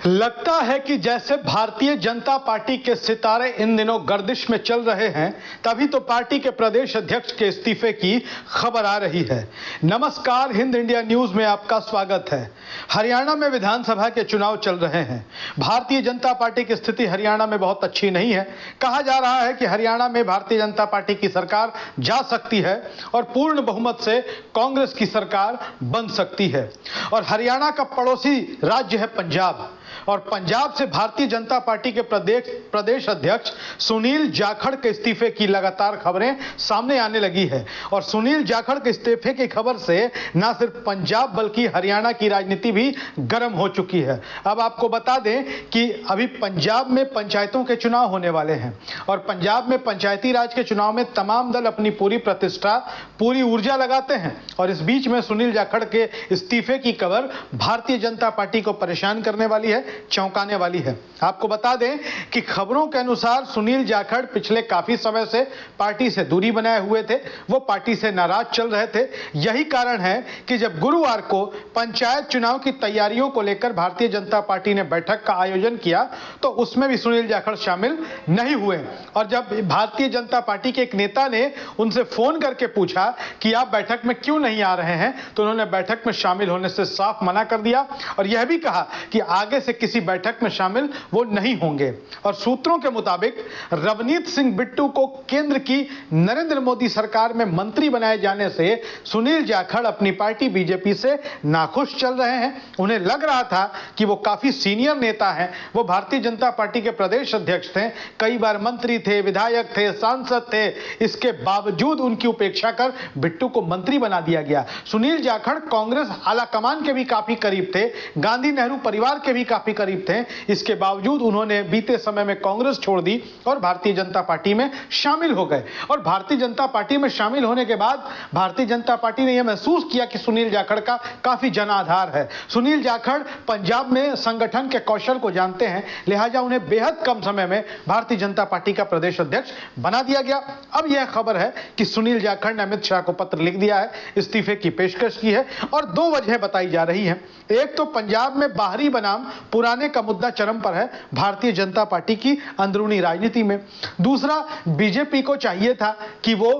लगता है कि जैसे भारतीय जनता पार्टी के सितारे इन दिनों गर्दिश में चल रहे हैं, तभी तो पार्टी के प्रदेश अध्यक्ष के इस्तीफे की खबर आ रही है। नमस्कार, हिंद इंडिया न्यूज में आपका स्वागत है। हरियाणा में विधानसभा के चुनाव चल रहे हैं। भारतीय जनता पार्टी की स्थिति हरियाणा में बहुत अच्छी नहीं है। कहा जा रहा है कि हरियाणा में भारतीय जनता पार्टी की सरकार जा सकती है और पूर्ण बहुमत से कांग्रेस की सरकार बन सकती है। और हरियाणा का पड़ोसी राज्य है पंजाब, और पंजाब से भारतीय जनता पार्टी के प्रदेश अध्यक्ष सुनील जाखड़ के इस्तीफे की लगातार खबरें सामने आने लगी है। और सुनील जाखड़ के इस्तीफे की खबर से न सिर्फ पंजाब बल्कि हरियाणा की राजनीति भी गर्म हो चुकी है। अब आपको बता दें कि अभी पंजाब में पंचायतों के चुनाव होने वाले हैं, और पंजाब में पंचायती राज के चुनाव में तमाम दल अपनी पूरी प्रतिष्ठा, पूरी ऊर्जा लगाते हैं। और इस बीच में सुनील जाखड़ के इस्तीफे की खबर भारतीय जनता पार्टी को परेशान करने वाली है, चौंकाने वाली है। आपको बता दें कि खबरों के अनुसार सुनील जाखड़ पिछले काफी समय से पार्टी से दूरी बनाए हुए थे। वो पार्टी से नाराज चल रहे थे। यही कारण है कि जब गुरुवार को पंचायत चुनाव की तैयारियों को लेकर भारतीय जनता पार्टी ने बैठक का आयोजन किया, तो उसमें भी सुनील जाखड़ शामिल नहीं हुए। और जब भारतीय जनता पार्टी के एक नेता ने उनसे फोन करके पूछा कि आप बैठक में क्यों नहीं आ रहे हैं, तो उन्होंने बैठक में शामिल होने से साफ मना कर दिया और यह भी कहा कि आगे से किसी बैठक में शामिल वो नहीं होंगे। और सूत्रों के मुताबिक रवनीत सिंह बिट्टू को केंद्र की नरेंद्र मोदी सरकार में मंत्री बनाए जाने से सुनील जाखड़ अपनी पार्टी बीजेपी से नाखुश चल रहे हैं। उन्हें लग रहा था कि वो काफी सीनियर नेता हैं, वो भारतीय जनता पार्टी के प्रदेश अध्यक्ष थे, कई बार मंत्री थे, विधायक थे, सांसद थे। इसके बावजूद उनकी उपेक्षा कर बिट्टू को मंत्री बना दिया गया। सुनील जाखड़ कांग्रेस आलाकमान के भी काफी करीब थे, गांधी नेहरू परिवार के भी काफी करीब थे। इसके बावजूद उन्होंने बीते समय में कांग्रेस छोड़ दी और भारतीय जनता पार्टी में शामिल हो गए। और भारतीय जनता पार्टी में शामिल होने के बाद भारतीय जनता पार्टी ने यह महसूस किया कि सुनील जाखड़ का काफी जनाधार है। सुनील जाखड़ पंजाब में संगठन के कौशल को जानते हैं, लिहाजा उन्हें बेहद कम समय में भारतीय जनता पार्टी का प्रदेश अध्यक्ष बना दिया गया। अब यह खबर है कि सुनील जाखड़ ने अमित शाह को पत्र लिख दिया है, इस्तीफे की पेशकश की है, और दो वजह बताई जा रही है। एक तो पंजाब में बाहरी बनाम पुराने का मुद्दा चरम पर है भारतीय जनता पार्टी की अंदरूनी राजनीति में। दूसरा, बीजेपी को चाहिए था कि वो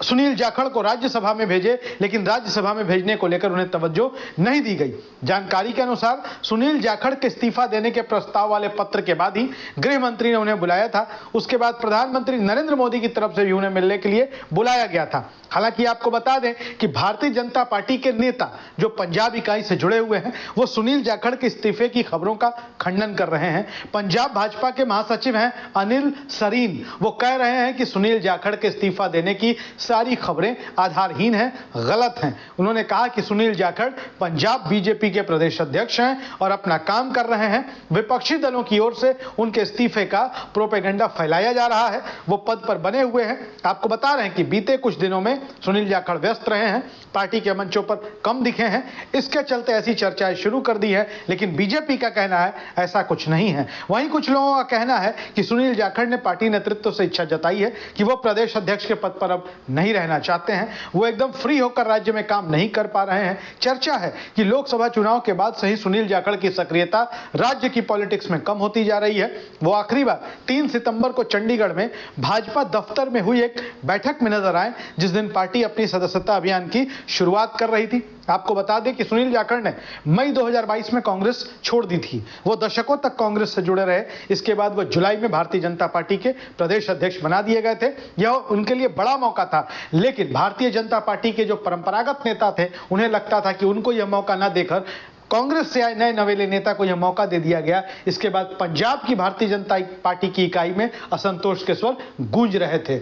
सुनील जाखड़ को राज्यसभा में भेजे, लेकिन राज्यसभा में भेजने को लेकर उन्हें तवज्जो नहीं दी गई। जानकारी के अनुसार सुनील जाखड़ के इस्तीफा देने के प्रस्ताव वाले पत्र के बाद ही गृह मंत्री ने उन्हें बुलाया था। उसके बाद प्रधानमंत्री नरेंद्र मोदी की तरफ से भी उन्हें मिलने के लिए बुलाया गया था। हालांकि आपको बता दें कि भारतीय जनता पार्टी के नेता जो पंजाब इकाई से जुड़े हुए हैं, वो सुनील जाखड़ के इस्तीफे की खबरों का खंडन कर रहे हैं। पंजाब भाजपा के महासचिव हैं अनिल सरीन, वो कह रहे हैं कि सुनील जाखड़ के इस्तीफा देने की सारी खबरें आधारहीन हैं, गलत हैं। उन्होंने कहा कि सुनील जाखड़ पंजाब बीजेपी के प्रदेश अध्यक्ष हैं और अपना काम कर रहे हैं। विपक्षी दलों की ओर से उनके इस्तीफे का प्रोपेगेंडा फैलाया जा रहा है। वो पद पर बने हुए हैं। आपको बता रहे हैं कि बीते कुछ दिनों में सुनील जाखड़ व्यस्त रहे हैं, पार्टी के मंचों पर कम दिखे हैं। इसके चलते ऐसी चर्चाएं शुरू कर दी है, लेकिन बीजेपी का कहना है ऐसा कुछ नहीं है। वहीं कुछ लोगों का कहना है कि सुनील जाखड़ ने पार्टी नेतृत्व से इच्छा जताई है कि वो प्रदेश अध्यक्ष के पद पर अब नहीं रहना चाहते हैं। वो एकदम फ्री होकर राज्य में काम नहीं कर पा रहे हैं। चर्चा है कि लोकसभा चुनाव के बाद से ही सुनील जाखड़ की सक्रियता राज्य की पॉलिटिक्स में कम होती जा रही है। वो आखिरी बार 3 सितंबर को चंडीगढ़ में भाजपा दफ्तर में हुई एक बैठक में नजर आए, जिस दिन पार्टी अपनी सदस्यता अभियान की शुरुआत कर रही थी। आपको बता दें कि सुनील जाखड़ ने मई 2022 में कांग्रेस छोड़ दी थी। वो दशकों तक कांग्रेस से जुड़े रहे। इसके बाद वो जुलाई में भारतीय जनता पार्टी के प्रदेश अध्यक्ष बना दिए गए थे। यह उनके लिए बड़ा मौका था, लेकिन भारतीय जनता पार्टी के जो परंपरागत नेता थे, उन्हें लगता था कि उनको यह मौका न देकर कांग्रेस से आए नए नवेले नेता को यह मौका दे दिया गया। इसके बाद पंजाब की भारतीय जनता पार्टी की इकाई में असंतोष के स्वर गूंज रहे थे।